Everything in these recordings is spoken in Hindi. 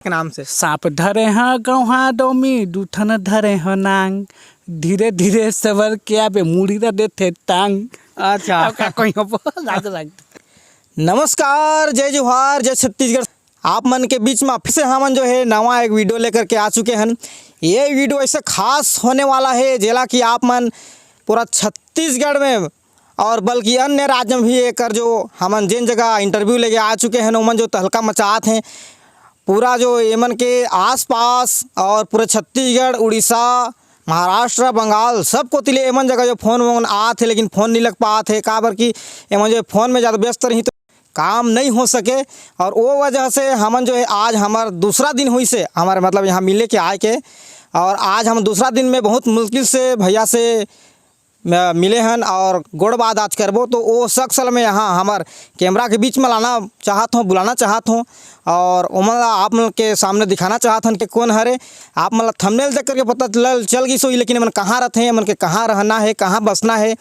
के नाम से सांप धरे हैं गौहा डोमी दूठन धरे हैं नांग धीरे धीरे सवर क्या बे मुड़ी दा देते टांग। अच्छा अब का कोई हो नमस्कार, जय जोहार, जय छत्तीसगढ़। आप मन के बीच में फिर से हमन जो है नवा एक वीडियो लेकर के आ चुके हैं। ये वीडियो ऐसे खास होने वाला है जेला कि आप मन पूरा छत्तीसगढ़ में और बल्कि अन्य राज्य में भी एक जो हमन जिन जगह इंटरव्यू लेके आ चुके हैं उमन जो तहलका मचात हैं पूरा जो एमन के आसपास और पूरे छत्तीसगढ़, उड़ीसा, महाराष्ट्र, बंगाल सब को तिले एमन जगह जो फ़ोन वोन आते लेकिन फ़ोन नहीं लग पाते है काबर कि एमन जो फ़ोन में ज़्यादा व्यस्त रही तो काम नहीं हो सके। और वो वजह से हमन जो है आज हमार दूसरा दिन हुई से हमारे मतलब यहाँ मिले के आए के और आज हम दूसरा दिन में बहुत मुश्किल से भैया से मिले हैं और गोड़ बात आज करबो तो वो शख्स में यहाँ हमार कैमरा के बीच में लाना चाहत हूँ, बुलाना चाहत हूँ और उमन आप मन के सामने दिखाना चाहत हन कि कौन हरे। आप मतलब थंबनेल देख करके पता चल गई सो लेकिन मन कहाँ रहते हैं, मन के कहाँ रहना है, कहाँ बसना है,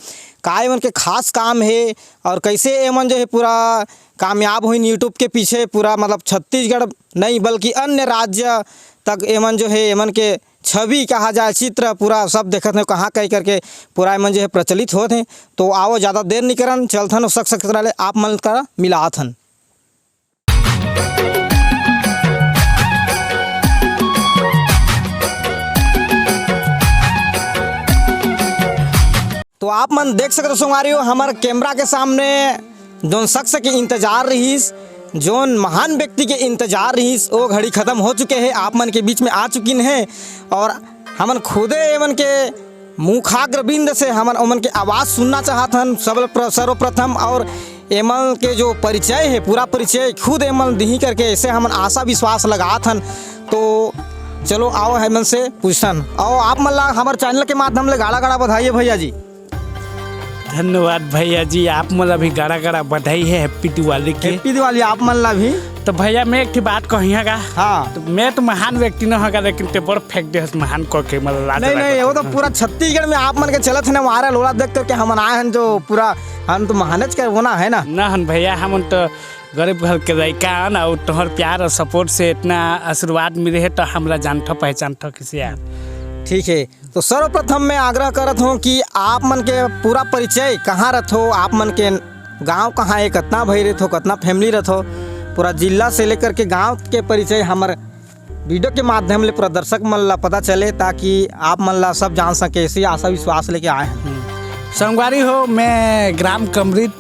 का मन के खास काम है और कैसे एमन जो है पूरा कामयाब हुई यूट्यूब के पीछे पूरा मतलब छत्तीसगढ़ नहीं बल्कि अन्य राज्य तक एमन जो है एमन के छवि कहा जाए चित्र पूरा सब देखते हैं कहाँ कहीं करके पूरा एमन जो है प्रचलित होते हैं। तो आओ ज़्यादा देर नहीं करन चलथन उस शख्स ले आप मन का मिलात हन। तो आप मन देख सकते संगवारी हो हमारे कैमरा के सामने जोन शख्स के इंतजार रहीस, जोन महान व्यक्ति के इंतजार रहीस वो घड़ी ख़त्म हो चुके हैं, आप मन के बीच में आ चुकी हैं और हमन खुदे एमन के मुखाग्रबिंद से हमन उमन के आवाज़ सुनना चाहत हन सर्वप्रथम और एमन के जो परिचय है पूरा परिचय खुद एमन दी करके ऐसे हमन आशा विश्वास लगात हन। तो चलो आओ हेमन से पूछन आओ आप मन ला हमारे चैनल के माध्यम से गाड़ा गाड़ा बधाइए भैया जी। धन्यवाद भैया जी, आप मतलब भी गाड़ा गाड़ा बधाई है हैप्पी दिवाली की। हैप्पी दिवाली आप मन ला भी। तो भैया मैं एक बात कहिएगा, हाँ तो मैं तो महान व्यक्ति न होगा लेकिन ते बड़ फेंक दे महान को के मतलब लाज नहीं नहीं वो तो पूरा छत्तीसगढ़ में आप मन के चलत है ना हमारा लोला देख करके हम आए हैं जो पूरा हम तो महानच कर होना है ना हन भैया। हम तो गरीब घर के लड़का हन और तोहर प्यार और सपोर्ट से इतना आशीर्वाद मिले है तो हमरा जानता पहचानता किसी यार। ठीक है तो सर्वप्रथम मैं आग्रह करत हूँ कि आप मन के पूरा परिचय कहाँ रथ हो, आप मन के गांव कहाँ है, कितना भाई रथ हो, कितना फैमिली रथ हो, पूरा जिला से लेकर के गांव के परिचय हमारे वीडियो के माध्यम से पूरा दर्शक मन ला पता चले ताकि आप मन ला सब जान सके ऐसी आशा विश्वास लेके आए हैं। संगवारी हो मैं ग्राम कमरीत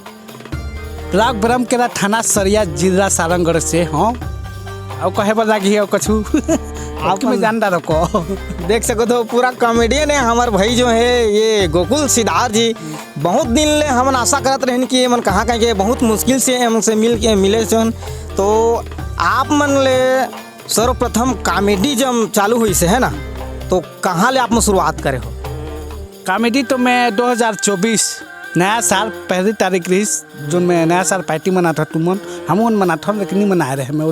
ब्लॉक ब्रह्मकेरा थाना सरिया जिला सारंगढ़ से हूँ और कहे पर लगी है कछु आपको मैं जानता रखो देख सको तो पूरा कॉमेडियन है हमारे भाई जो है ये गोकुल सिद्धार्थ जी। बहुत दिन ले हम आशा करत रहन कि मन कहाँ कहीं के बहुत मुश्किल से हमसे मिले चन। तो आप मन ले सर्वप्रथम कॉमेडी जब चालू हुई से है ना तो कहाँ ले आप में शुरुआत करे हो? कॉमेडी तो मैं 2024 नया साल पहली तारीख रही जो मैं नया साल पार्टी मना था तुमन हम मनाता लेकिन नहीं मना रहे मैं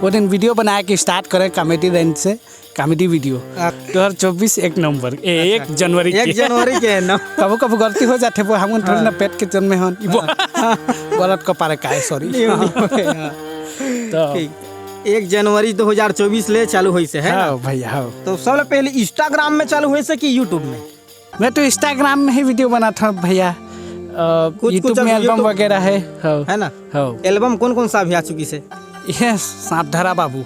वो दिन वीडियो बनाया कि स्टार्ट करें कॉमेडी रेंज से कॉमेडी वीडियो 2024 1 नवंबर 1 जनवरी के ना कबो कबो गलती हो जाते वो हम थोड़ी ना पेट के जन्मे हन गलत को पारे का सॉरी। तो 1 जनवरी 2024 ले चालू हुई से है हाँ भैया हाँ। तो सबसे पहले इंस्टाग्राम में चालू हुई से कि यूट्यूब में? मैं तो इंस्टाग्राम में ही वीडियो बना था भैया, यूट्यूब में एल्बम वगैरह है ना। हाँ एल्बम कौन कौन सा अभी आ चुकी से? ये सांप धरा बाबू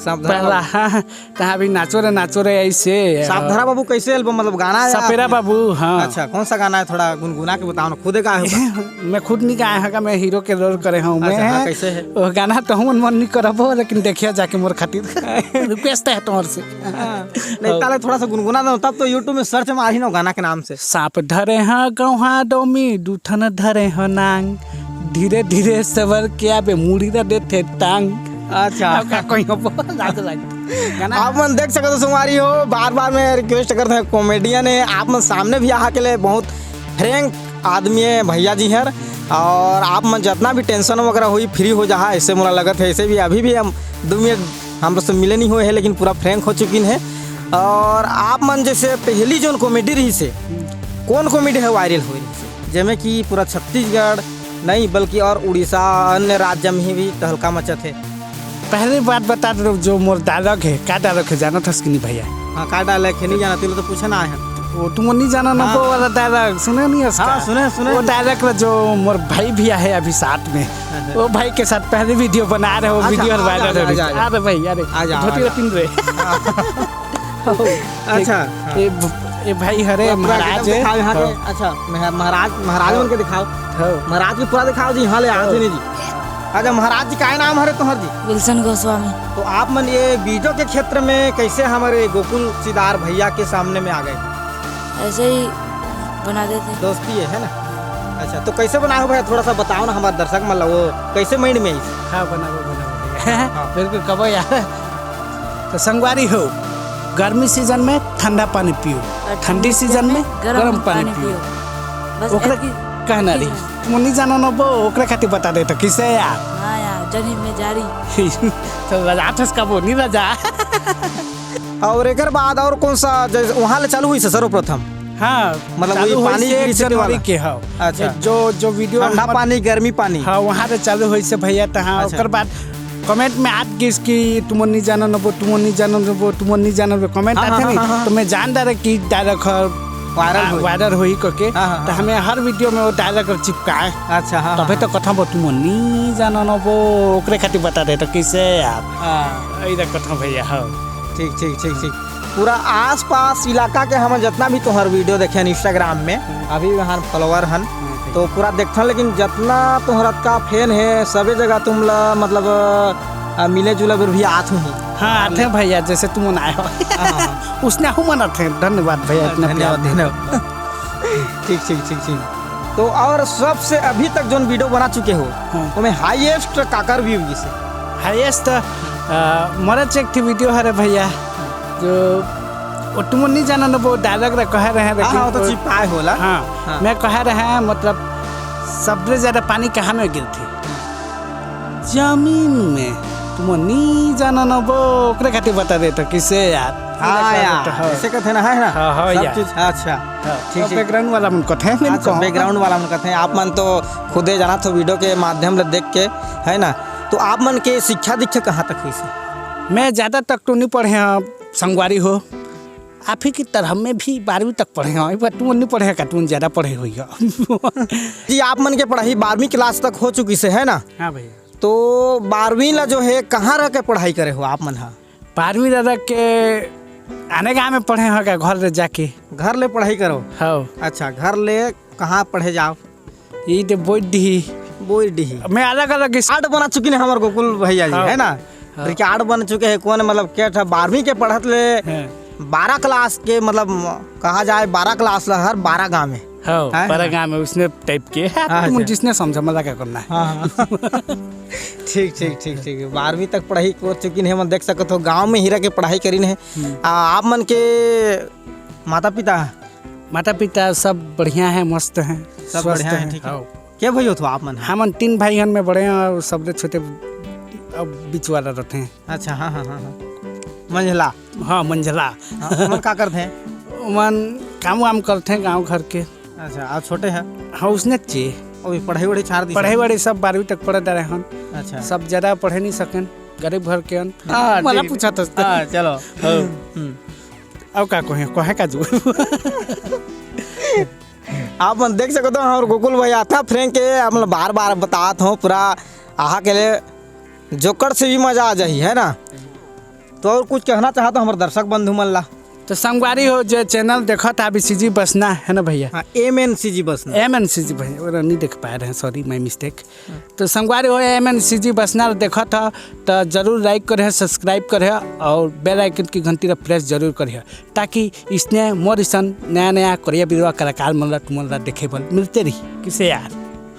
पहला हाँ कहाँ भी नाचो रे ऐसे सांप धरा बाबू कैसे एल्बम मतलब गाना है? सपेरा बाबू हाँ। अच्छा कौन सा गाना है थोड़ा गुनगुना के बताओ ना, खुद गाए हो? मैं खुद नहीं गाया है, मैं हीरो के रोल करे हूँ मैं। हाँ, कैसे है वो गाना तो हम मन नहीं करबो लेकिन देखिए जाके मोर खातिर रिक्वेस्ट है तुम्हारे से। नहीं ताले थोड़ा सा गुनगुना दो तब तो यूट्यूब में सर्च मारी ना गाना के नाम से। सांप धरे हैं गौहा डोमी दूठन धरे हैं नांग धीरे धीरे सवर क्या बे मुड़ी दा देते टांग। अच्छा कोई आप मन देख सकते हो सुमारी हो बार बार मैं रिक्वेस्ट करते हैं कॉमेडियन है आप मन सामने भी आके ले बहुत फ्रैंक आदमी है भैया जी हैं और आप मन जितना भी टेंशन वगैरह हुई फ्री हो जा ऐसे मुझे लगत है ऐसे भी अभी भी हम 2 मिनट हम से मिले नहीं हुए हैं लेकिन पूरा फ्रैंक हो चुकी है। और आप मन जैसे पहली जो कॉमेडी रही से कौन कॉमेडी है वायरल हुई जिसमें कि पूरा छत्तीसगढ़ नहीं बल्कि और उड़ीसा अन्य राज्य में भी तहलका मचत है? पहली बात बता दो जो मोर डायलॉग है क्या डायलॉग है जाना था कि नहीं भैया? हाँ का डाले है नहीं जाना तो पूछे ना है वो तुम नहीं जाना ना वो वाला डायलॉग सुने नहीं उसका? हाँ सुने वो डायलॉग जो मोर भाई भी है अभी साथ में वो भाई के साथ पहले वीडियो बना रहे हो वीडियो वायरल है अरे भाई अरे धोती पिन रहे अच्छा ये भाई हरे महाराज है अच्छा महाराज बन के दिखाओ महाराज की पूरा दिखाओ जी हाँ ले आज नहीं जी अच्छा महाराज जी का नाम हरे तुम्हार जी? विल्सन गोस्वामी। तो आप मन ये वीडियो के क्षेत्र में कैसे हमारे गोकुल सिदार भैया के सामने में आ गए? ऐसे ही बना देते दोस्ती है ना? अच्छा तो कैसे बना हो भाई थोड़ा सा बताओ ना हमारे दर्शक मतलब वो कैसे माइंड में हाँ बना बिल्कुल कब यार तो संगवारी हो गर्मी सीजन में ठंडा पानी पियो ठंडी सीजन में गर्म पानी पियो बस ओकरा की कहना रही तुम नहीं जानो ना वो ओकरा खातिर बता दे तो किसे यार हाँ यार जनी में जारी तो रजा ठस का वो नहीं रजा और एक बाद और कौन सा वहाँ ले चालू हुई सर्वप्रथम? हाँ मतलब वही पानी की जनवरी के हाँ अच्छा जो वीडियो ठंडा पानी गर्मी पानी हाँ वहाँ से चालू हुई से भैया तो हाँ अच्छा। ओकर बाद कमेंट में आत की इसकी तुम नहीं जानो ना वो तुम नहीं जानो ना वो तुम नहीं जानो वो कमेंट आते नहीं तो मैं जान रहा कि डायलॉग वायरल हुई करके तो हमें हर वीडियो में वो डायलॉग चिपकाए अच्छा हाँ तभी तो कथा तुम नहीं जानो ना वो ओकरे खातिर बता दे तो किसे आप इधर कथा भैया हाँ ठीक ठीक ठीक ठीक पूरा आस पास इलाका के हम जितना भी तुम्हार वीडियो देखे इंस्टाग्राम में अभी वहाँ फॉलोवर हन तो पूरा देखते लेकिन जितना तुम्हारा का फैन है सभी जगह तुम मतलब मिले जुले भी आत हुई हाँ आते हैं भैया जैसे तुम आए हो उसने हम मनाते हैं धन्यवाद भैया धन्यवाद ठीक ठीक ठीक ठीक तो और सबसे अभी तक जो वीडियो बना चुके हो उसमें हाईएस्ट काकर व्यू से हाईएस्ट मरे चेक थी वीडियो है भैया जो वो तुम नहीं जाना ना वो डायलॉग कह रहे हैं लेकिन तो चिपकाए होला हाँ मैं कह रहे हैं मतलब सबसे ज्यादा पानी कहाँ में गिरती जमीन में तुम नहीं जाना ना वो ओकरे खातिर बता दे तो किसे यार हाँ यार ऐसे कहते ना है ना हाँ सब चीज अच्छा ठीक बैकग्राउंड वाला मन कथे हैं बैकग्राउंड वाला मन कथे हैं आप मन तो खुदे जाना तो वीडियो के माध्यम से देख के है ना तो आप मन के शिक्षा दीक्षा कहाँ तक हुई से? मैं ज़्यादा तक तो नहीं पढ़े हैं संगवारी हो आप ही की तरह में भी 12वीं तक पढ़े हैं पर तुम नहीं पढ़े का तुम ज़्यादा पढ़े हुई जी आप मन के पढ़ाई 12वीं क्लास तक हो चुकी से है ना? हाँ भैया तो 12वीं ला जो है कहाँ रह के पढ़ाई करे हो आप मन? हाँ 12वीं रह के आने गाँव में पढ़े हो क्या घर ले जाके घर ले पढ़ाई करो? हाँ अच्छा घर ले कहाँ पढ़े जाओ? ये तो बोई डी मैं अलग अलग आर्ट बना चुकी है हमारे गोकुल भैया जी है ना? आर्ट बन चुके हैं कौन मतलब क्या था 12वीं के पढ़त ले 12 क्लास के मतलब कहा जाए 12 क्लास ला हर 12 गाँव में हाँ 12 गाँव में उसने टाइप के तुम जिसने समझा मजा क्या करना है ठीक ठीक ठीक ठीक 12वीं तक पढ़ाई कर चुकी है मैं देख सकते हो गाँव में ही रह के पढ़ाई करी है। आप मन के माता पिता सब बढ़िया है मस्त हैं सब बढ़िया है ठीक है क्या भाई हो तो आप मन? हम 3 भाई में बड़े हैं और सब छोटे अब बीच वाला रहते हैं। अच्छा हाँ हाँ हाँ मंझला हाँ मंझला मन क्या करते हैं? मन काम वाम करते हैं गांव घर के। अच्छा आप छोटे हैं? हाँ उसने चे पढ़ाई वढ़ी छाड़ दी? पढ़ाई वढ़ी सब 12वीं तक पढ़े रहे हैं। अच्छा सब ज़्यादा पढ़े नहीं सकन गरीब घर के मला पूछा था चलो अब का कहे का जो आप मन देख सकते हो और गोकुल भैया था फ्रेंक के आप बार बार बताते हो पूरा आहा के लिए जोकर से भी मजा आ जाही है ना? तो और कुछ कहना चाहता हमारे दर्शक बंधु मन ला? तो संगवारी हो जो चैनल देखा था अभी सीजी बसना है ना भैया? हाँ MNCG बसना MNCG भैया वो नहीं देख पाए रहे सॉरी माय मिस्टेक। तो संगवारी हो MNCG बसना देखा था तो जरूर लाइक करे सब्सक्राइब करे और बेल आइकन की घंटी प्रेस जरूर करे ताकि इसने मोर सन नया नया कोरिया बिरवा कलाकार मन तुम देखे मिलते रही किसे यार।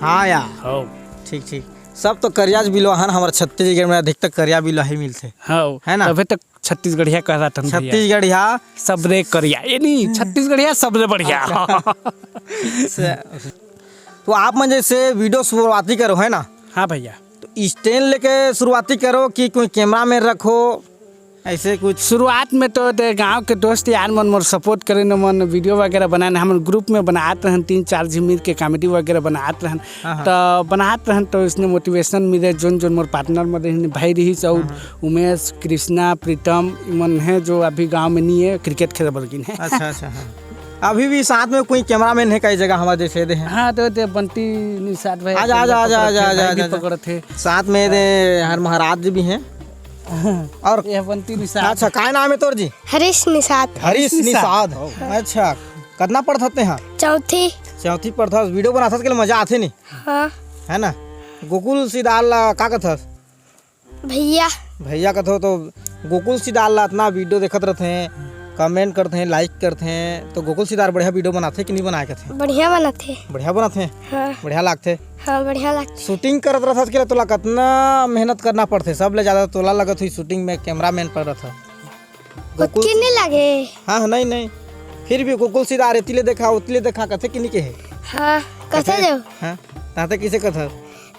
हाँ यार हो ठीक ठीक सब तो करिया बिलवाहन हमारे छत्तीसगढ़ में अधिकतर करिया बिलवा ही मिलते है ना? अभी तक छत्तीसगढ़िया कह रहा था छत्तीसगढ़िया सबरे करिया ये नहीं छत्तीसगढ़िया सबरे बढ़िया। तो आप मन जैसे वीडियो शुरुआती करो है ना? हाँ भैया तो स्टैंड लेके शुरुआती करो कि कोई कैमरा में रखो ऐसे कुछ? शुरुआत में तो गांव के दोस्त यार मन मोर सपोर्ट करे न मन वीडियो वगैरह बनाए हम ग्रुप में बनात रहन 3-4 झी मिल के कॉमेडी वगैरह बनात रहन तो बनात रहन तो इसने मोटिवेशन मिले जोन जोन मोर पार्टनर में भाई रही और उमेश कृष्णा प्रीतम मन है जो अभी गांव में नहीं है क्रिकेट खेल बल्कि है। अच्छा अच्छा हाँ। अभी भी साथ में कोई कैमरामैन है कई जगह हमारे जैसे दे हैं? हाँ तो बंटी निषाद भाई आजा आजा आजा आजा आजा भी आजा। पकड़े थे साथ में दे हर महाराज जी भी हैं और ये बंटी निषाद। अच्छा क्या नाम है तोर जी? हरीश निषाद। हरीश निषाद। अच्छा कितना पढ़ते हैं? चौथी। चौथी पढ़ता वीडियो बनाता के मजा आते नहीं हाँ है ना? गोकुल सिदाल का कथस भैया। भैया कथो तो गोकुल सिदाल इतना वीडियो देखते रहते हैं कमेंट करते हैं लाइक करते हैं तो गोकुल सिदार बढ़िया वीडियो बनाते कि नहीं बनाए थे? बढ़िया बनाते। बढ़िया बनाते हैं। हाँ बढ़िया लागते। हाँ बढ़िया लगते। शूटिंग करत रहा था के तोला कितना मेहनत करना पड़ते? सब ले ज्यादा तोला लगत हुई शूटिंग में कैमरामैन पर रहा था। उतनी नहीं लगे। हाँ नहीं नहीं फिर भी गोकुल सिदार इतले देखा कथे कि नहीं के है? हाँ कथे जो हाँ ताते किसे कथा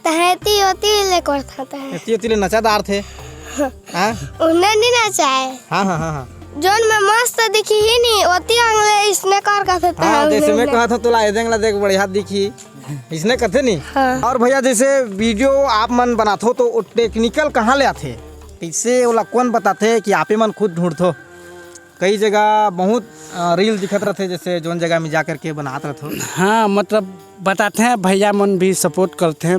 तहती होती ले करता है। इतले नचादार थे। हाँ उन्हें नहीं नचाए। हाँ हाँ हाँ हाँ जोन में मस्त दिखी ही नहीं होती अंगले इसने कर कथे था। हाँ जैसे मैं कहा था तोला एदेंगला देख बढ़िया दिखी इसने कथे नहीं। हाँ। और भैया जैसे वीडियो आप मन बनाते तो वो टेक्निकल कहाँ ले आते? कैसे वाला कौन बताते कि आप ही मन खुद ढूंढते? कई जगह बहुत रील दिखत रहते जैसे जोन जगह में जा कर के बनाते रहते। हाँ मतलब बताते हैं भैया मन भी सपोर्ट करते हैं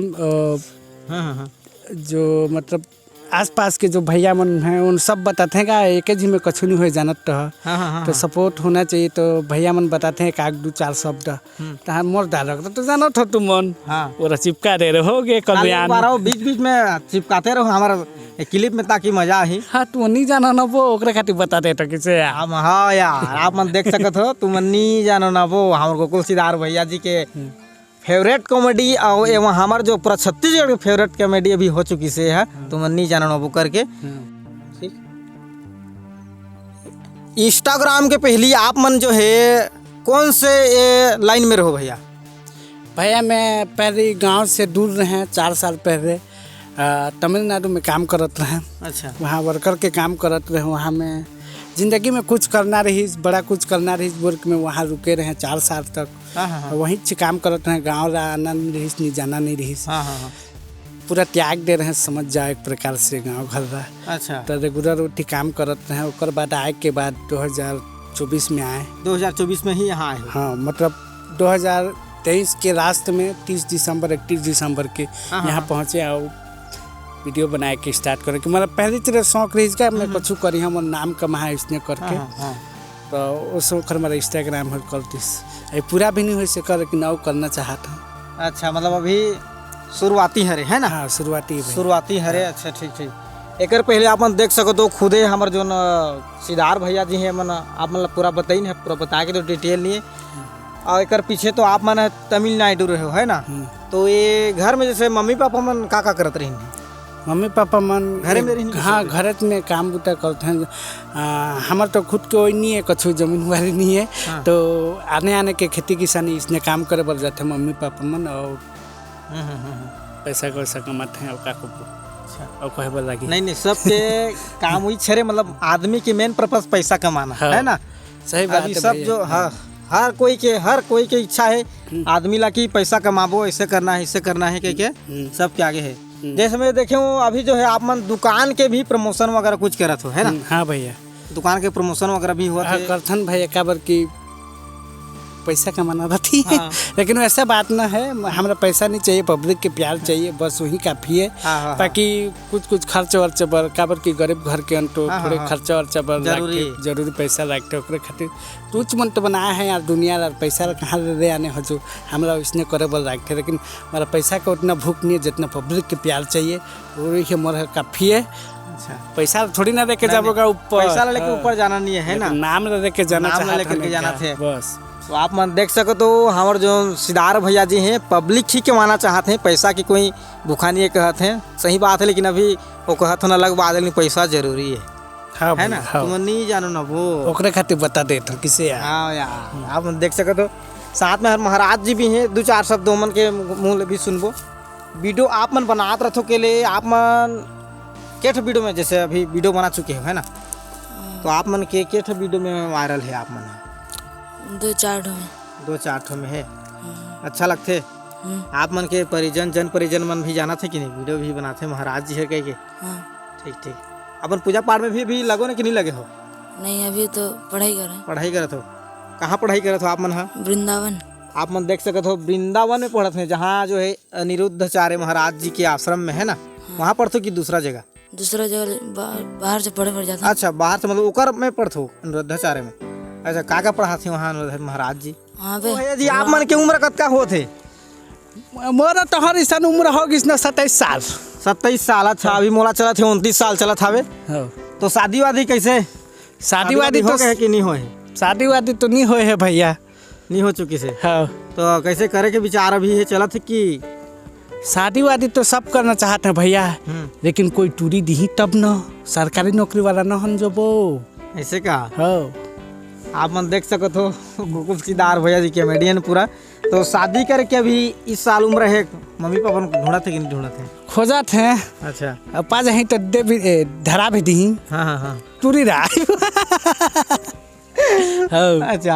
हाँ हाँ हाँ जो मतलब आसपास के जो भैया मन हैं उन सब बताते हैं का एक ही में कछु नहीं हो जानत तो हाँ हाँ हाँ तो सपोर्ट होना चाहिए तो भैया मन बताते हैं काग 2-4 शब्द तो मोर डायलॉग तो जानत हो तुम मन हाँ और चिपका दे रहे होगे कल्याण बीच बीच में चिपकाते रहो हमारा क्लिप में ताकि मजा आई। हाँ तू नहीं जाना ना वो ओकरे खातिर बता दे तो किसे हम हाँ यार आप मन देख सकत हो तुम नहीं जानो ना वो हमारे गोकुल सिदार भैया जी के फेवरेट कॉमेडी और एवं हमारे जो पूरा छत्तीसगढ़ के फेवरेट कॉमेडी अभी हो चुकी से है तुम नहीं जानो ना वो करके। ठीक इंस्टाग्राम के पहली आप मन जो है कौन से लाइन में रहो भैया? भैया मैं पहले गांव से दूर रहे 4 साल पहले तमिलनाडु में काम करत रहे। अच्छा वहाँ वर्कर के काम करत रहे। वहाँ में ज़िंदगी में कुछ करना रही बड़ा कुछ करना रही वर्क में वहाँ रुके रहे 4 साल तक। हाँ हाँ हाँ वहीं से काम करत रहे गाँव आना नहीं रही नहीं जाना नहीं रही हाँ हाँ हाँ पूरा त्याग दे रहे समझ जाओ एक प्रकार से गाँव घर रहा। अच्छा तो रेगुलर उठी काम करत रहे ओकर बाद आए के बाद 2024 में आए। 2024 में ही यहाँ आए? हाँ मतलब 2023 के लास्ट में 30 दिसंबर 31 दिसंबर के यहाँ पहुँचे और वीडियो बनाए के स्टार्ट करे कि मतलब पहली तरह शौक रही का मैं कुछ करी हम नाम कमाए इसने करके। तो उस वक्त हमारा इंस्टाग्राम है करतीस पूरा भी नहीं हो सका लेकिन और करना चाहता हूँ। अच्छा मतलब अभी शुरुआती हरे है ना? हाँ शुरुआती हरे। अच्छा ठीक ठीक एक पहले आप मन देख सको तो खुदे हमारे जो सिदार भैया जी हैं मन आप मतलब पूरा बताई है पूरा बता के तो डिटेल लिए और एक पीछे तो आप मन तमिलनाडु रहे हो है ना? तो ये घर में जैसे मम्मी पापा मन का करत रही? मम्मी पापा मन घरे में रही? हाँ घर में काम बूटा करते हैं। हमारे तो खुद के वही नहीं है कछु जमीन वाली नहीं है। हाँ। तो आने के खेती किसानी इसने काम करे बढ़ जाते हैं मम्मी पापा मन और पैसा कमाते हैं और का और कहे लगी नहीं सबके काम वही छरे मतलब आदमी की मेन पर्पस पैसा कमाना है ना? सही बात है। सब जो हर कोई के इच्छा है आदमी ला की पैसा कमाबो ऐसे करना है के सब के आगे है। जैसे मैं देखे हूँ अभी जो है आप मन दुकान के भी प्रमोशन वगैरह कुछ करत हो है ना? हाँ भैया दुकान के प्रमोशन वगैरह भी हुआ करथन भैया काबर की पैसा कमाना रहती है। हाँ। लेकिन वैसा बात ना है हमारा पैसा नहीं चाहिए पब्लिक के प्यार चाहिए बस वही काफ़ी है। हाँ। ताकि कुछ खर्च वर्च बर काबर की गरीब घर के अंतो थोड़े खर्चा वर्चा बर जरूरी पैसा रखते ओकरे खातिर कुछ मन तो बनाया है यार दुनिया यार पैसा कहाँ दे आने हो जो हमारा इसने करे बर रखते लेकिन हमारा पैसा का उतना भूख नहीं है जितना पब्लिक के प्यार चाहिए वही हमारा काफ़ी है। पैसा थोड़ी ना लेके जाओगा ऊपर पैसा लेके ऊपर जाना नहीं है ना? नाम लेके जाना थे बस। तो आप मन देख सको तो हमारे जो सिदार भैया जी हैं पब्लिक ही कमाना चाहते हैं पैसा की कोई भूखा नहीं कहते हैं सही बात है लेकिन अभी वो कहते ना अलग बात है पैसा जरूरी है। हाँ है ना? तुम नहीं जानो ना वो ओकरे खातिर बता देते किसे यार। हाँ यार आप देख सको तो साथ में महाराज जी भी हैं 2-4 शब्द मन के मुँह भी सुनबो। वीडियो आप मन बनाते रहो के लिए आप मन केठ वीडियो में जैसे अभी वीडियो बना चुके हो है ना? तो आप मन के ठो वीडियो में वायरल है आप मन 2-4 ठो में। 2-4 ठो में है। अच्छा लगते आप मन के परिजन जन परिजन मन भी जाना थे कि नहीं, वीडियो भी बनाते महाराज जी है कह के। हाँ। ठीक ठीक। अपन पूजा पाठ में भी लगो ना कि नहीं लगे हो? नहीं, अभी तो पढ़ाई कर रहे हैं। पढ़ाई करत हो? कहाँ पढ़ाई करत हो आप मन? हाँ, वृंदावन। आप मन देख सकते हो वृंदावन में पढ़त हैं, जहाँ जो है अनिरुद्धाचार्य महाराज जी के आश्रम में है ना, वहाँ पढ़ते कि दूसरा जगह? दूसरा जगह बाहर से पढ़े पड़ जाता है। अच्छा, बाहर से मतलब ओकर में पढ़ते हो अनिरुद्धाचार्य में? अच्छा, का पढ़ाते हैं वहाँ अनिरुद्ध महाराज जी? वहाँ तो पे भैया जी आप मन के उम्र कतका होते? मोरा तो हर इंसान उम्र हो गई ना 27 साल। 27 साल। अच्छा, अभी मोला चला थे 29 साल चला थावे। तो शादी वादी कैसे? शादी वादी तो है कि नहीं हो? शादी वादी तो नहीं होए है भैया, नहीं हो चुकी से। हाँ। तो कैसे करे के विचार अभी है चला थे कि? शादी वादी तो सब करना चाहते हैं भैया, लेकिन कोई टूरी दी तब न, सरकारी नौकरी वाला न हन जो वो। ऐसे का? हाँ। आप मन देख सकते हो गोकुल सिदार भैया जी कॉमेडियन पूरा। तो शादी करके अभी इस साल उम्र है, मम्मी पापा ढूंढा थे कि नहीं ढूंढा थे? खोजा थे। अच्छा। अब पा जाही तो दे भी धरा भी दी। हाँ हाँ हाँ। टूरी रहा। हाँ। अच्छा,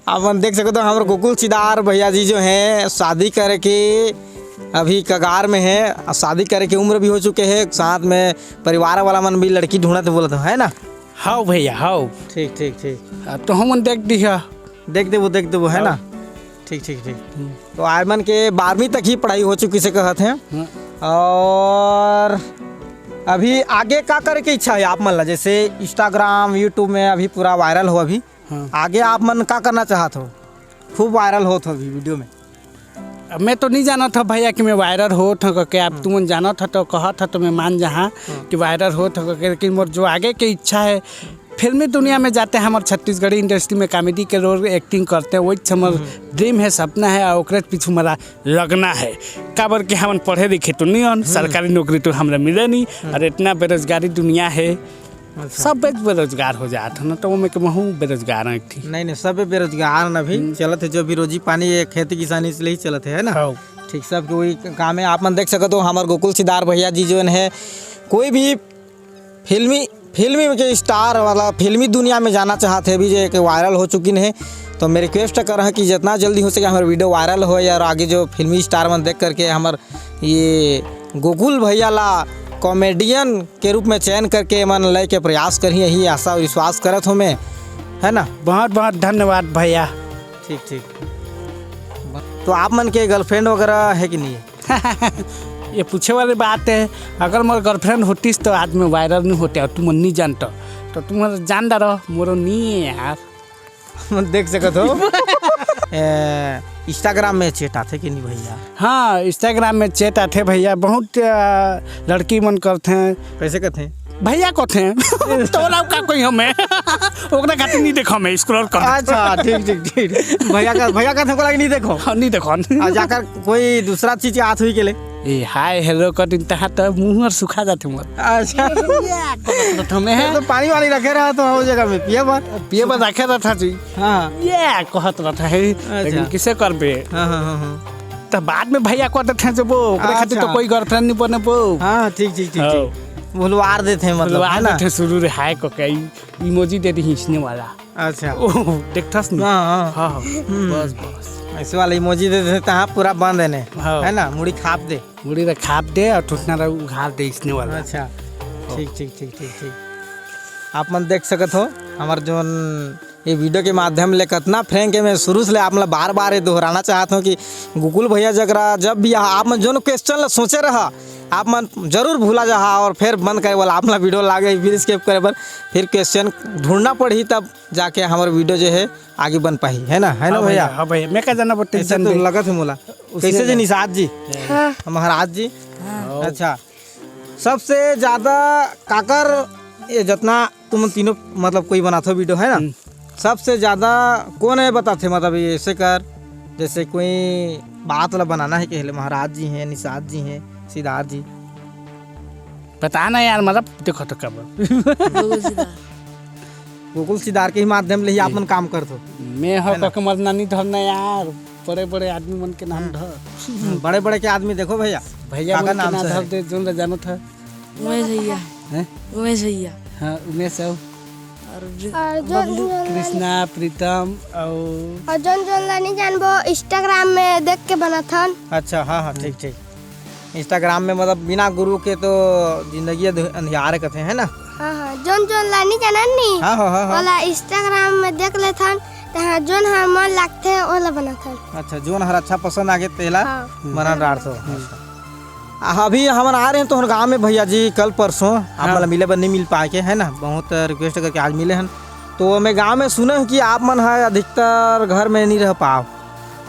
आप मन देख सकते हो हमारे गोकुल सिदार भैया जी जो हैं शादी करके अभी कगार में है, और शादी करे के उम्र भी हो चुके हैं, साथ में परिवार वाला मन भी लड़की ढूंढते बोला था है ना? हाँ भैया हाँ। ठीक ठीक ठीक। तो हम देख दिया, देख दे वो है ना? ठीक ठीक ठीक। तो आयमन के 12वीं तक ही पढ़ाई हो चुकी से कहते हैं। और अभी आगे क्या करे की इच्छा है आप मन ला? जैसे इंस्टाग्राम यूट्यूब में अभी पूरा वायरल हो, अभी आगे आप मन क्या करना चाहते हो? खूब वायरल हो तो अभी वीडियो में। मैं तो नहीं जाना था भैया कि मैं वायरल हो था कि आप तुम जाना था तो कहा था तो मैं मान जहाँ कि वायरल हो था, लेकिन मोर जो आगे की इच्छा है फिल्मी दुनिया में जाते हैं, हमारे छत्तीसगढ़ी इंडस्ट्री में कॉमेडी के रोल एक्टिंग करते हैं, वही हमारा ड्रीम है, सपना है, और ओकरे पीछे हमारा लगना है। काबर के हम पढ़े लिखे तो नहीं हन, सरकारी नौकरी तो हमरा मिले नहीं, और इतना बेरोजगारी दुनिया है। सब बेरोजगार हो जाता है ना, तो मैं कहूँ बेरोजगार है। नहीं सब बेरोजगार न भी चलत है, जो भी रोजी पानी है खेती किसानी से ही चलत है ना? ठीक, सब वही काम है। आप मन देख सकते हो हमारे गोकुल सिदार भैया जी जो है कोई भी फिल्मी के स्टार वाला फिल्मी दुनिया में जाना चाहते हैं, अभी जो एक वायरल हो चुकी है, तो मैं रिक्वेस्ट कर रहा कि जितना जल्दी हो सके हमारे वीडियो वायरल हो, और आगे जो फिल्मी स्टार मन देख करके हमारे ये गोकुल भैया ला कॉमेडियन के रूप में चयन करके मन ले के प्रयास करिए, यही आशा और विश्वास करत हूँ मैं, है ना? बहुत बहुत धन्यवाद भैया। ठीक ठीक। तो आप मन के गर्लफ्रेंड वगैरह है कि नहीं है? ये पूछे वाली बात है, अगर मोर गर्लफ्रेंड होतीस तो आज में वायरल नहीं होते, और तुम नहीं जानता तो तुम जान रहो मोरो नहीं है यार। देख सकते हो इंस्टाग्राम में चैट आते कि नहीं भैया? हाँ, इंस्टाग्राम में चैट आते भैया, बहुत लड़की मन करते हैं। कैसे करते हैं भैया कहते हैं? तो का कोई हमें ओकरा खातिर नहीं देखो, मैं स्क्रॉल कर। अच्छा ठीक ठीक ठीक। भैया कहते हैं नहीं देखो? नहीं देखो। जाकर कोई दूसरा चीज हाथ हुई के ले ए हाय हेलो कर दिन तहा तो मुंह और सुखा जाते मोर। अच्छा हमें है तो पानी वाली रखे रहा तो वो जगह में पिए बार रखे रहता जी। हाँ ये कहत रहता है, लेकिन किसे करबे? हाँ हाँ हाँ। तो बाद में भैया कहते थे जो वो ओकरे खातिर तो कोई गर्लफ्रेंड नहीं बने वो। हाँ ठीक ठीक ठीक। भुलवार देते हैं मतलब, है ना? थे शुरू रे हाय को के इमोजी दे दी खींचने वाला। अच्छा देखथस नहीं? हाँ हाँ बस बस ऐसे वाला इमोजी दे देते हैं पूरा बांध देने, है ना? मुड़ी खाप दे, मुड़ी खाप दे और ठुसना उघार दे इसने वाला। अच्छा ठीक ठीक ठीक ठीक ठीक। आप मन देख सकते हो हमारे जो ये वीडियो के माध्यम ले कितना फ्रेंक है, मैं शुरू से आप मतलब बार बार ये दोहराना चाहता हूँ कि गोकुल भैया जगरा जब भी यहाँ आप मन जो क्वेश्चन सोचे रहा आप मन जरूर भूला जहा, और फिर बंद करे बोला आप वीडियो लागे फिर स्केप करे पर फिर क्वेश्चन ढूंढना पड़ी, तब जाके हमारे वीडियो जो है आगे बन पाई, है ना? है ना भैया? हाँ भैया, मैं क्या जाना पड़ती है तो लगा थे मोला कैसे जी निषाद जी महाराज जी। अच्छा, सबसे ज्यादा काकर ये जितना तुम तीनों मतलब कोई बनाते हो वीडियो, है ना? सबसे ज्यादा कौन है बताते, मतलब ये ऐसे कर जैसे कोई बात वाला बनाना है, कहले महाराज जी हैं, निषाद जी हैं, सिद्धार्थ जी? पता ना यार, मतलब देखो तो कब गोकुल सिद्धार्थ के ही माध्यम ले ही आप मन काम करते हो। मैं हो के मरना नहीं धरना यार, बड़े बड़े आदमी मन के नाम धर। बड़े बड़े के आदमी देखो भैया, भैया मन के नाम धर दे जो जानो था। उमेश भैया। हैं? उमेश भैया। हाँ उमेश है। और जोन कृष्णा प्रीतम और जोन ला नहीं जान वो इंस्टाग्राम में देख के बना था। अच्छा हाँ हाँ ठीक ठीक। इंस्टाग्राम में मतलब बिना गुरु के तो जिंदगी अंधियार कहते हैं ना। हाँ हाँ जोन ला नहीं जाना नहीं। हाँ हाँ हाँ वाला इंस्टाग्राम में देख ले था तहाँ जोन हर मन लगते है वाला बना था। अच्छा जोन हर अच्छा पसंद आगे तेला हाँ। बना डाल तो। अभी हम आ रहे हैं तो गाँव में भैया जी कल परसों आप मतलब मिले पर नहीं मिल पाए के है ना, बहुत रिक्वेस्ट करके आज मिले हैं। तो मैं गांव में सुने हूँ कि आप मन है अधिकतर घर में नहीं रह पाओ,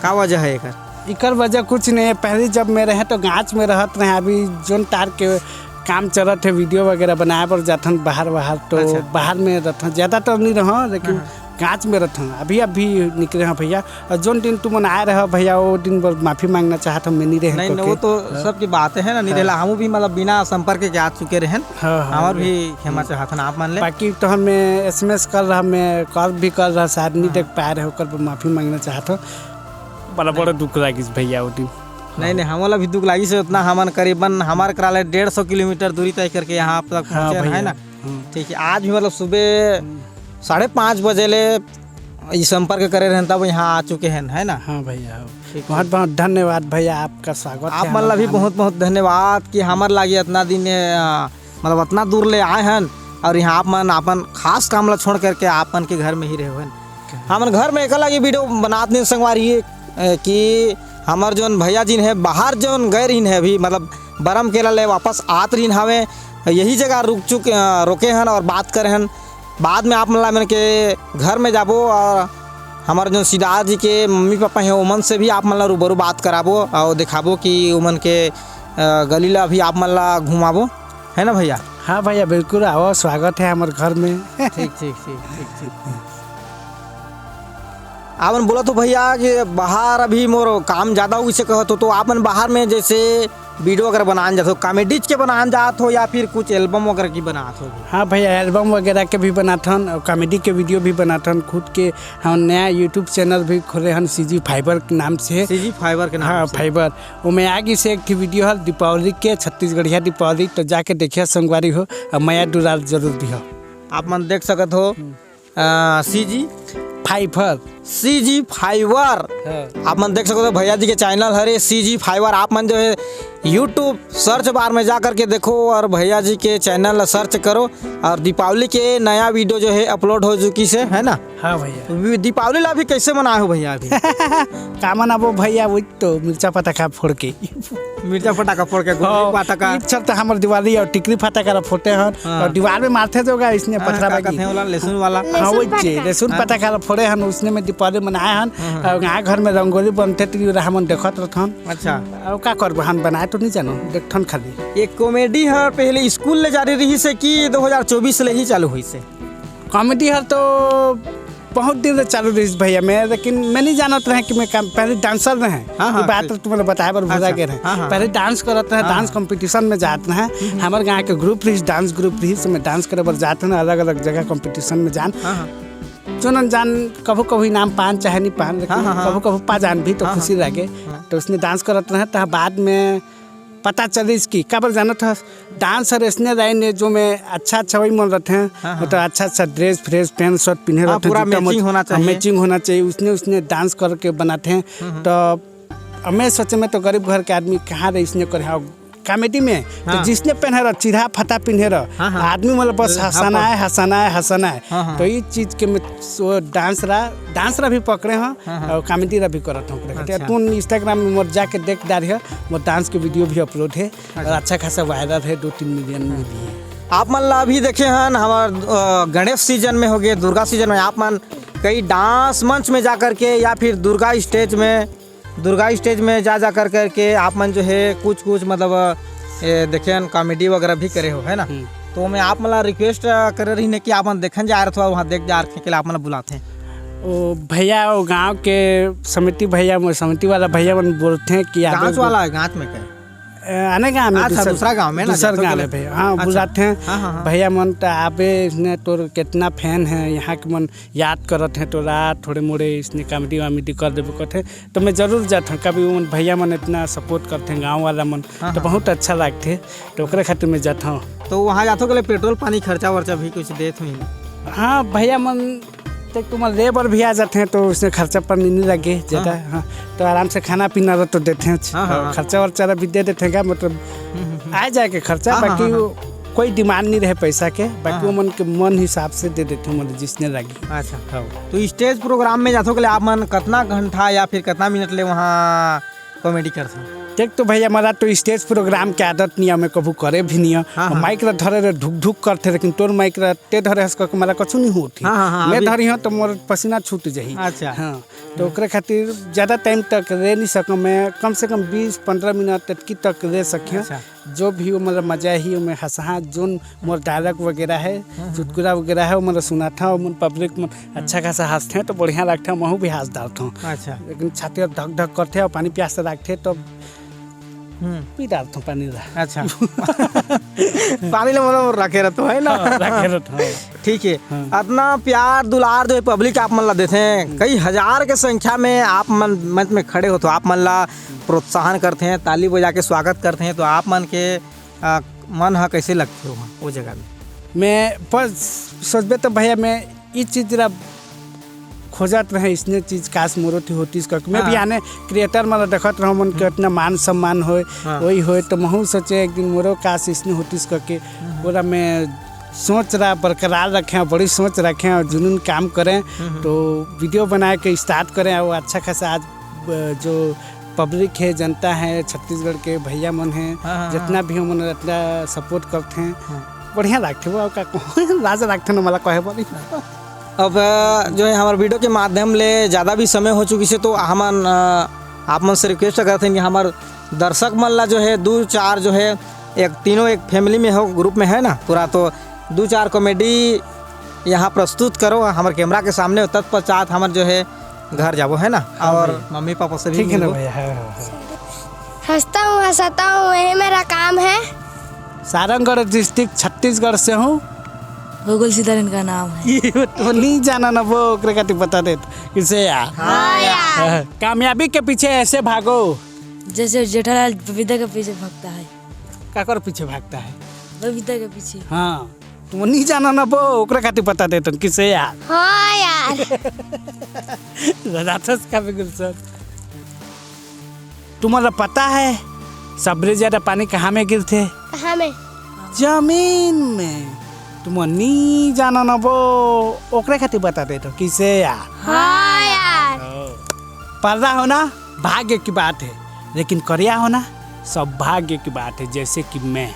का वजह है एकर? इकर वजह कुछ नहीं है। पहले जब मैं रहे तो गाँच में रहत रहे, अभी जोन तार के काम चलत है वीडियो वगैरह बनाए पर जाथन बाहर तो अच्छा। बाहर में रहता ज़्यादातर नहीं रहा, लेकिन गाँच में रहता अभी निकले हैं भैया। और जोन दिन तुम आए रहे भैया वो दिन पर माफ़ी मांगना चाहता मैं नहीं रहे। नहीं वो तो सबकी बात है ना, नहीं रहला हम भी मतलब बिना संपर्क के आ चुके रहे। हमार भी क्षमा चाहतन आप मान ले। बाकी तो हम SMS कर रहा, मैं कॉल भी कर रहा, शायद नहीं देख पाए रहे होकर माफ़ी मांगना चाहता। बड़ा दुख लगी भैया वो दिन। नहीं हमारा भी दुख लगी से उतना हमन करीबन हमारे कराले 150 किलोमीटर दूरी तय करके यहाँ तक पहुँचे है ना। ठीक है आज भी मतलब सुबह 5:30 बजे ले इस संपर्क करे रहे तब यहाँ आ चुके हैं है ना। हाँ भैया बहुत बहुत धन्यवाद भैया, आपका स्वागत आप मतलब भी बहुत बहुत धन्यवाद कि हमारे लागे इतना दिन मतलब इतना दूर ले आए हैं और यहाँ आप मन अपन खास काम ला छोड़ करके आपन के घर में ही रहे हैं। हमन घर में एक लगी वीडियो बनाते नहीं संगवारी कि हमार जोन भैया जी है बाहर जोन गए रही है अभी मतलब बरम केला ले वापस आत रही हवे, यही जगह रोके हैं और बात करे हैं। बाद में आप मतलब मैंने के घर में जाबो और हमारे जो सिद्धार्थ जी के मम्मी पापा हैं उमन से भी आप मतलब रूबरू बात कराबो और दिखाबो कि उमन के गली ला भी आप मतलब घुमाबो है ना भैया। हाँ भैया बिल्कुल आओ, स्वागत है हमारे घर में। ठीक ठीक ठीक ठीक ठीक। आपन बोला तो भैया कि बाहर अभी मोर काम ज़्यादा हुई से कहत हो तो आपन बाहर में जैसे वीडियो अगर बनाने जाते हो कॉमेडीज के बनाने जात हो या फिर कुछ एल्बम वगैरह की बनाते हो? हाँ भैया एल्बम वगैरह के भी बनाथन और कॉमेडी के वीडियो भी बनाथन। खुद के हम नया यूट्यूब चैनल भी खोले हन CG फाइबर के नाम से। CG फाइबर के नाम हाँ से। फाइबर वो मैं आगे से एक वीडियो है दीपावली के छत्तीसगढ़िया दीपावली, तो जाके देखिए संगवारी हो और माया दुरार जरूर दिहो। आप मन देख सकत हो CG फाइबर आप मन देख सकते हो भैया जी के चैनल हरे CG फाइबर। आप मन जो है यूट्यूब सर्च बार में जा कर के देखो और भैया जी के चैनल सर्च करो और दीपावली के नया वीडियो जो है अपलोड हो चुकी से है ना। हाँ भैया दीपावली ला भी कैसे मनाए हो भैया अभी? का मनाबो भैया वही तो मिर्चा पटाखा फोड़ के मिर्चा फटाखा फोड़ के पटाखा सब तो हमारे दिवाली और टिकरी फटाखा फोड़ते हैं और दीवार में मारते तो इसने पथरा बागी लहसुन वाला हाँ वही लहसुन पटाखा फोड़े हन उसने में दीपावली मनाए हन और गाँव घर में रंगोली बनते तो हमन देखत रहन। अच्छा और का करब हम बनाए तो नहीं जानो देखथन खाली। एक कॉमेडी है पहले स्कूल ले जारी रही से कि 2024 ले ही चालू हुई से? कॉमेडी है तो बहुत दिन से चालू रही भैया मैं, लेकिन मैं नहीं जानत रहे कि मैं पहले डांसर रहे। हाँ, बात तो तुम्हें बताए पर भूला गए रहे। पहले डांस करते हैं, डांस कंपटीशन में जाते हैं। हमारे गाँव के ग्रुप रही डांस ग्रुप रही से मैं डांस करे पर जाते हैं अलग अलग जगह कंपटीशन में जान जो न जान कभू कभी नाम पान चाहे नहीं पान, लेकिन कभू कभू पा जान भी तो खुशी लगे। तो उसने डांस करते रहे तो बाद में पता चली इसकी कबर जाना था डांस और इसने रहे ने जो मैं अच्छा वही मन रहते हैं मतलब अच्छा ड्रेस फ्रेस पैंट शर्ट पहने रहते हैं, मैचिंग होना चाहिए उसने डांस करके बनाते हैं। तो मैं सोचे मैं तो गरीब घर के आदमी कहाँ रहे इसने करे कॉमेडी में तो जिसने पहने रहा चिढ़ा फटा पहने रहा आदमी मतलब बस हंसाना है। तो ये चीज के मैं डांस रहा भी पकड़े हैं और कॉमेडी रहा भी करत हूँ। तो इंस्टाग्राम में मोर जाके देख डाल है वो डांस के वीडियो भी अपलोड है और अच्छा खासा वायरल है 2-3 मिलियन में भी है। आप मन ला अभी देखे हैं हमारे गणेश सीजन में हो गए दुर्गा सीजन में आप मन कई डांस मंच में जा कर के या फिर दुर्गा स्टेज में जा कर करके आप मन जो है कुछ मतलब देखे कॉमेडी वगैरह भी करे हो है ना। तो मैं आप मतलब रिक्वेस्ट कर रही है कि आप मन देखने जा रहे थे वहाँ देख जा रखे के लिए आप मतलब बुलाते हैं। वो भैया वो गांव के समिति वाला भैया मन बोलते हैं कि गाँच वाला है गाँच में क्या आने गाँव में दूसरा गाँव में दूसरा गाँव में भैया हाँ बुलाते हैं भैया मन तो आबे इसने तो कितना फैन है यहाँ के मन याद करते हैं तो रात थोड़े मोड़े इसने कॉमेडी वामेडी कर देवे करते तो मैं जरूर जाता हूँ। कभी मन भैया मन इतना सपोर्ट करते हैं गाँव वाला मन तो बहुत अच्छा लगते तो खातिर मैं जाता हूँ। तो वहाँ जाते के लिए पेट्रोल पानी खर्चा वर्चा भी कुछ देते हुई हाँ भैया मन तक तुम्हारे लेबर भी आ जाते हैं तो उसमें खर्चा पानी नहीं लगे ज़्यादा। हाँ तो आराम से खाना पीना रह तो देते हैं। खर्चा वर्चा भी दे देते हैं मतलब आ जाएगा खर्चा। बाकी कोई डिमांड नहीं रहे पैसा के, बाकी वो मन हिसाब से दे देते हैं मतलब जिसने लगी। अच्छा हाँ। तो स्टेज प्रोग्राम में जाते हो के लिए आप मन कितना घंटा या फिर कितना मिनट ले वहाँ कॉमेडी करते हो? देख तो भैया हमारा तो स्टेज प्रोग्राम के आदत नहीं हमें कभी करे भी नहीं है। माइक रे धरे रे धुक धुक करते लेकिन तोर माइक रे ते धरे हस के मारा कछु नहीं होती। मैं धरी हूँ तो मोर पसीना छूट जाही। अच्छा हाँ तो ओकरे खातिर ज़्यादा टाइम तक रह नहीं सकूँ मैं, कम से कम 20-15 मिनट तक रह सकें। जो भी वो मतलब मजा ही वो मैं हंसा जो मोर डायलॉग वगैरह है चुटकुला वगैरह है वो मतलब सुना था और पब्लिक में अच्छा खासा हंसते हैं तो बढ़िया लगता है। महू भी हंस डालता हूँ। अच्छा लेकिन छाती धक धक करते और पानी प्यास रखते तो पी डालता हूँ पानी। अच्छा पानी ले मतलब रखे रहते है ना। रखे रहता हूँ। ठीक है। इतना प्यार दुलार जो है पब्लिक आप मन ला देते हैं, कई हजार के संख्या में आप मन मंच में खड़े हो तो आप मन ला प्रोत्साहन करते हैं, ताली बजा के स्वागत करते हैं, तो आप मन के मन हा कैसे लगते हो वो जगह में? मैं पर सोचबे तो भैया मैं ये चीज़ जरा खोजत रहे इसने चीज़ काश मोरो थी होती इसका मैं भी आने क्रिएटर मतलब देखत रहा मन के इतना मान सम्मान हो वही हो तो महू सोचे एक दिन मोरो काश इसने होती इसका के पूरा मैं सोच रहा बरकरार रखें, बड़ी सोच रखें और जुनून काम करें तो वीडियो बना के स्टार्ट करें। और अच्छा खासा आज जो पब्लिक है जनता है छत्तीसगढ़ के भैया मन हैं जितना भी हम इतना सपोर्ट करते हैं बढ़िया लगते वो का लाज रखते ना मला कहे बोली। अब जो है हमारे वीडियो के माध्यम ले ज़्यादा भी समय हो चुकी से तो हमन आप मन से रिक्वेस्ट करते हैं कि हमारे दर्शक मन ला जो है 2-4 जो है एक तीनों एक फैमिली में हो ग्रुप में है ना पूरा, तो 2-4 कॉमेडी यहाँ प्रस्तुत करो हमारे कैमरा के सामने हो, तत्पश्चात हमारे जो है घर जाओ है ना और मम्मी पापा से भी ठीक है ना भैया। हंसता हूँ हंसाता हूँ वही मेरा काम है। सारंगढ़ डिस्ट्रिक्ट छत्तीसगढ़ से हूँ। गोकुल सीतार इनका नाम है। तो नहीं जाना ना वो ओकरे खातिर बता दे किसे यार। हाँ यार। कामयाबी के पीछे ऐसे भागो जैसे जेठालाल बबीता के पीछे भागता है। काकर पीछे भागता है? बबीता के पीछे। हाँ तुम नहीं जाना ना वो ओकरे खातिर बता दे तुम किसे यार। हाँ यार। राक्षस का बिल्कुल सर। तुम्हारा पता है सबसे ज्यादा पानी कहाँ में गिरते? कहाँ में? जमीन में। तुम नहीं जाना ना वो ओकरे खातिर बता दे तो किसे यार। हाँ यार। पर्दा होना भाग्य की बात है लेकिन करिया होना सौभाग्य की बात है। जैसे कि मैं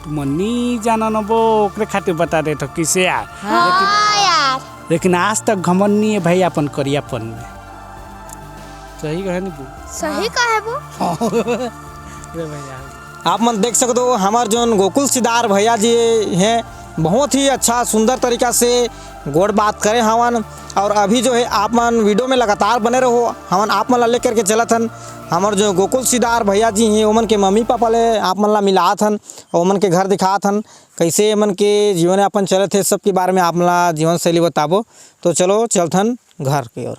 तुम नहीं जाना ना वो ओकरे खातिर बता दे तो किसे यार। हाँ यार। लेकिन आज तक घमंड नहीं है भाई अपन करियापन में। सही कहे नहीं? सही कहे वो। आप मन देख सकते हो हमारे जो गोकुल सिदार भैया जी हैं बहुत ही अच्छा सुंदर तरीका से गोड़ बात करे हवन। और अभी जो है आप मन वीडियो में लगातार बने रहो, हमन आप मन ला ले करके चलत हन। हमारे जो गोकुल सिदार भैया जी हैं ओमन के मम्मी पापा ले आप मन ला मिलात हन और ओमन के घर दिखात हन कैसे मन के जीवन यापन चलत है, सब के बारे में आप मन ला जीवन शैली बताबो। तो चलो चलथन घर की ओर।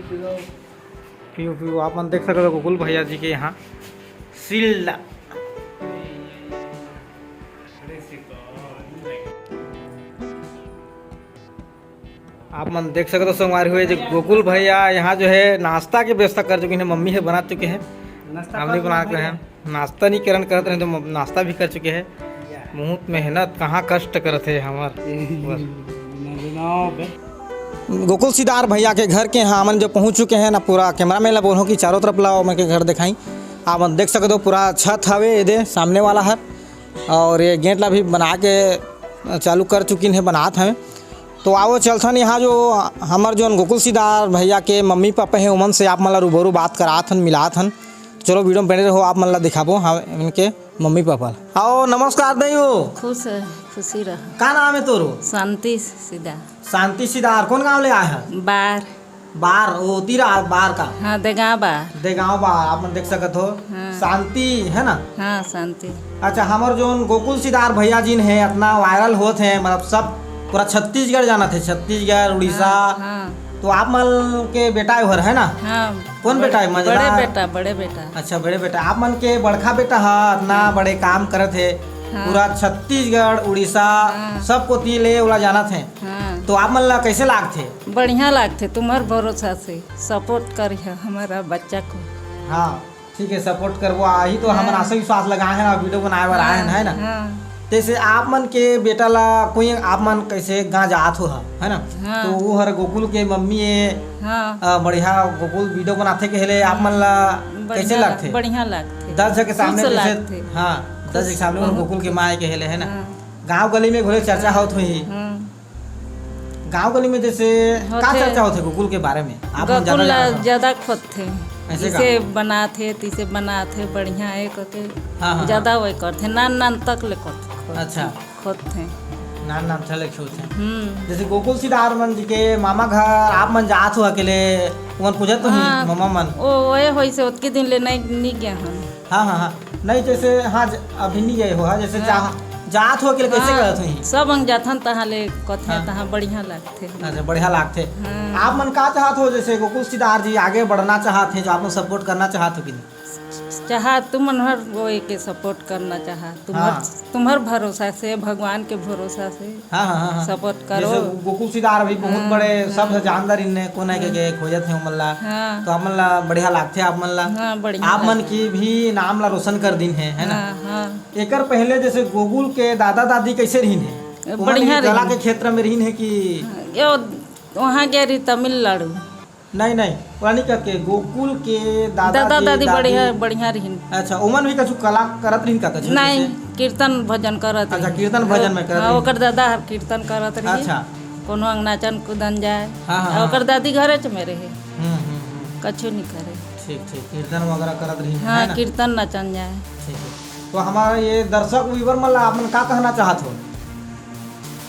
पीओ पीओ आप मन देख सकते हो गोकुल भैया जी के यहाँ सील आप मन देख सकते हो संगवारी हुए जो गोकुल भैया यहाँ जो है नाश्ता की व्यवस्था कर चुके हैं, मम्मी है बना चुके हैं, हम नहीं बना रहे हैं। नाश्ता नहीं करन करते हैं तो नाश्ता भी कर चुके हैं। बहुत मेहनत कहाँ कष्ट करते हैं हमार। गोकुल सिदार भैया के घर के यहाँ हमन जो पहुँच चुके हैं ना, पूरा कैमरा में ला बोलो कि चारों तरफ लाओ मैं के घर दिखाई। आप मन देख सकते हो पूरा छत हवे ये दे सामने वाला है, और ये गेट ला भी बना के चालू कर चुकी है, बनात हैं। तो आओ चलथन यहाँ जो हमार जो गोकुल सिदार भैया के मम्मी पापा हैं उमन से आप मन ला रूबरू बात करात हन, मिलात हन। चलो वीडियो में बने रहो, आप मन ला दिखाबो हाँ इनके मम्मी पापा। आओ नमस्कार दइयो। खुश है, खुशी रह। का नाम है तोरो? शांति सीधा। शांति सिदार। कौन गाँव ले आए हैं? बार बार ओ तीरा बार का। हाँ देगा बार। देगांव बार आप मन देख सकत हो। हाँ। शांति है ना? हाँ शांति। अच्छा हमार जो गोकुल सिदार भैया जी हैं इतना वायरल होते हैं, मतलब सब पूरा छत्तीसगढ़ जाना थे, छत्तीसगढ़ उड़ीसा। हाँ तो आप मन के बेटा उधर है ना? हाँ। कौन बेटा है? बड़े बेटा, बड़े बेटा। अच्छा बड़े बेटा। आप मन के बड़का बेटा है इतना बड़े काम करत है, पूरा छत्तीसगढ़ उड़ीसा सब कोती ले उला जाना थे। हाँ तो आप मन ला कैसे लागथे? बढ़िया लागते, तुम्हार भरोसा से सपोर्ट करिए हमारा बच्चा को। हाँ ठीक है, सपोर्ट करबो। आई तो हम आशा विश्वास लगाए हैं और वीडियो बनाए बर आए हैं, है ना? हाँ जैसे आप मन के बेटा ला कोई आप मन कैसे गाँव जात हो है ना? हाँ। तो वो हर गोकुल के मम्मी है हाँ बढ़िया गोकुल वीडियो बनाते के हेले आप मन ला कैसे लगते? बढ़िया लागते। 10 जगह के सामने खुश जैसे लागते। हाँ 10 के सामने और गोकुल के माँ के हेले है ना? हाँ। गांव गली में घोले चर्चा होत हुई। हाँ। गांव गली में जैसे का होते। चर्चा होते गोकुल के बारे में? आप मन गोकुल जानत हो? ज्यादा खोद थे, ऐसे इसे बनाते तीसे बनाते बढ़िया है करते। हाँ, हाँ, ज्यादा वही करते, नान नान तक ले खोद अच्छा खोद थे। नाम नाम चले खेलते हैं। जैसे गोकुल सिदार मन जी के मामा घर आप मन जात हो अकेले, उमन पूछत तो हाँ। मामा मन। ओ वही होई से उतके दिन ले नहीं गया हम। हाँ हाँ हाँ नहीं जैसे हाँ अभी नहीं गए हो हाँ, जैसे जात हो अकेले कैसे हाँ, करत हुई? सब अंग जाथन तहाँ ले कथे हाँ। तहाँ बढ़िया लागते। अच्छा बढ़िया लागते। हाँ। आप मन का चाहत हो जैसे गोकुल सिदार जी आगे बढ़ना चाहते हैं, जो आप लोग सपोर्ट करना चाहते हो कि नहीं? चाहा तुम हर वो के सपोर्ट करना चाहा, हाँ। तुम्हार भरोसा से, भगवान के भरोसा से हाँ हाँ हाँ सपोर्ट करो। जैसे गोकुल सिदार भी बहुत बड़े सब जानदार इनने कोना के खोजत है उमन ला। हाँ तो आप मन ला बढ़िया लागते आप मन ला। हाँ बढ़िया आप मन लागते। की भी नाम ला रोशन कर दिन है ना? हाँ हाँ एकर पहले जैसे गोकुल के दादा दादी कैसे रहीन है? बढ़िया कला रहीन। के क्षेत्र में रहीन है कि यो वहाँ गया रही तमिलनाडु। नहीं नहीं पुरानी करके गोकुल के दादा दादा के दादी बढ़िया बढ़िया रही। अच्छा उमन भी कछु कला करत रहीन का कछु? नहीं जैसे? कीर्तन भजन करत अच्छा, रही। कीर्तन भजन में करत हाँ, रही। ओकर दादा कीर्तन करत रही। अच्छा। कोनो अंग नाचन कूदन जाए। हाँ, हाँ, ओकर दादी घरे च में रहे, हम्म। कछु नहीं करे। ठीक ठीक कीर्तन वगैरह करत रहीन हाँ है ना? कीर्तन नचन जाए। ठीक है। तो हमारा ये दर्शक व्यूवर मन ला आप मन का कहना चाहत हो?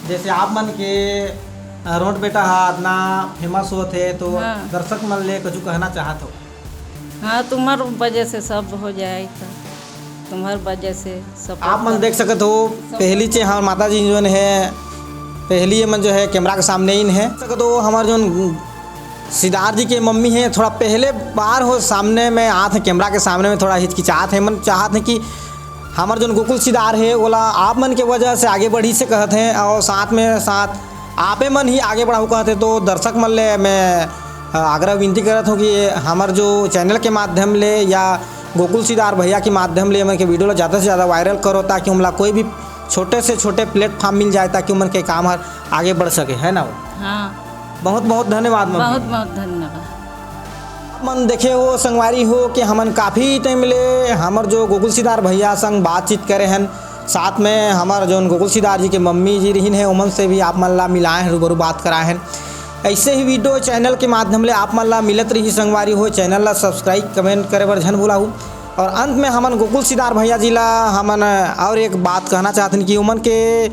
जैसे आप मन के रोड बेटा हा इतना फेमस होते तो हाँ। दर्शक मन ले कुछ कहना चाहत हो? हाँ तुम्हार वजह से सब हो जाएगा, तुम्हार वजह से सब। आप मन देख सकते हो पहली चे हमार माता जी जो है पहली मन जो है कैमरा के सामने ही है सकते हो। हमारे जो सिदार जी के मम्मी हैं थोड़ा पहले बार हो सामने में आते हैं कैमरा के सामने में, थोड़ा हिचकिचात है। मन चाहते हैं कि हमारे जो गोकुल सिदार है ओला आप मन के वजह से आगे बढ़ी से कहते हैं, और साथ में साथ आपे मन ही आगे बढ़ाऊ कहते। तो दर्शक मन ले मैं आग्रह विनती करत हूँ कि हमार जो चैनल के माध्यम ले या गोकुल सिदार भैया के माध्यम ले मन के वीडियो ला ज़्यादा से ज़्यादा वायरल करो, ताकि उमला कोई भी छोटे से छोटे प्लेटफॉर्म मिल जाए, ताकि उमन के काम हर आगे बढ़ सके, है ना? हाँ बहुत बहुत धन्यवाद मम्मी। बहुत बहुत धन्यवाद। मन देखे हो संगवारी हो कि हमन काफ़ी टाइम ले हमार जो गोकुल सिदार भैया संग बातचीत करे हैं, साथ में हमार जो गोकुल सिदार जी के मम्मी जी रही हैं उमन से भी आप मन ला मिलाए हैं, रूबरू बात कराए हैं। ऐसे ही वीडियो चैनल के माध्यम ले आप मन ला मिलत रही संगवारी हो। चैनल ला सब्सक्राइब कमेंट करे बर झन भुलाहू। और अंत में हमन गोकुल सिदार भैया जी ला हमन और एक बात कहना चाहते हैं कि उमन के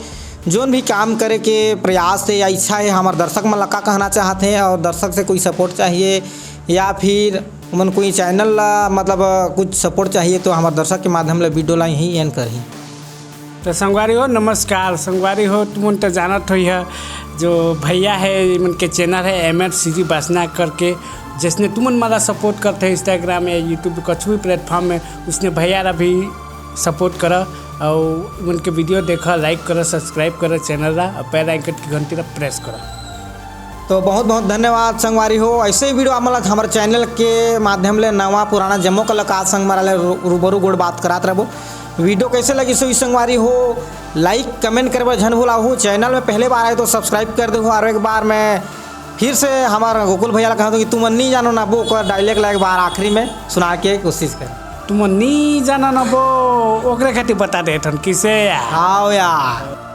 जोन भी काम करे के प्रयास है या इच्छा है, हमारे दर्शक मन ला का कहना चाहते हैं, और दर्शक से कोई सपोर्ट चाहिए या फिर उमन कोई चैनल ला मतलब कुछ सपोर्ट चाहिए तो हमारे दर्शक के माध्यम ले वीडियो ला यहीं एंड करही। तो संगवारी हो नमस्कार। संगवारी हो तुम तो जानत हो है जो भैया है मन के चैनल है MR बसना करके, जिसने तुमन मारा सपोर्ट करते हैं इंस्टाग्राम या यूट्यूब कुछ भी प्लेटफॉर्म में, उसने भैया रा भी सपोर्ट करा और उनके वीडियो देखा, लाइक करा, सब्सक्राइब करा चैनल रा और बेल आइकन की घंटी रा प्रेस करा। तो बहुत बहुत धन्यवाद संगवारी हो। ऐसे ही वीडियो हमला हमारे चैनल के माध्यम ले नवा पुराना जम्मो कलाकार संग मारा रूबरू गोड़ बात करात रहबो। वीडियो कैसे लगी सो संगवारी हो लाइक कमेंट करबो झन भूलाहू। चैनल में पहले बार आए तो सब्सक्राइब कर दो। और एक बार मैं फिर से हमारा गोकुल भैया कहा कि तुम नहीं जानो ना वो कर डायलॉग एक बार आखिरी में सुना के कोशिश कर। तुम नहीं जाना ना वो ओकरे खातिर बता दे किसे हाँ यार।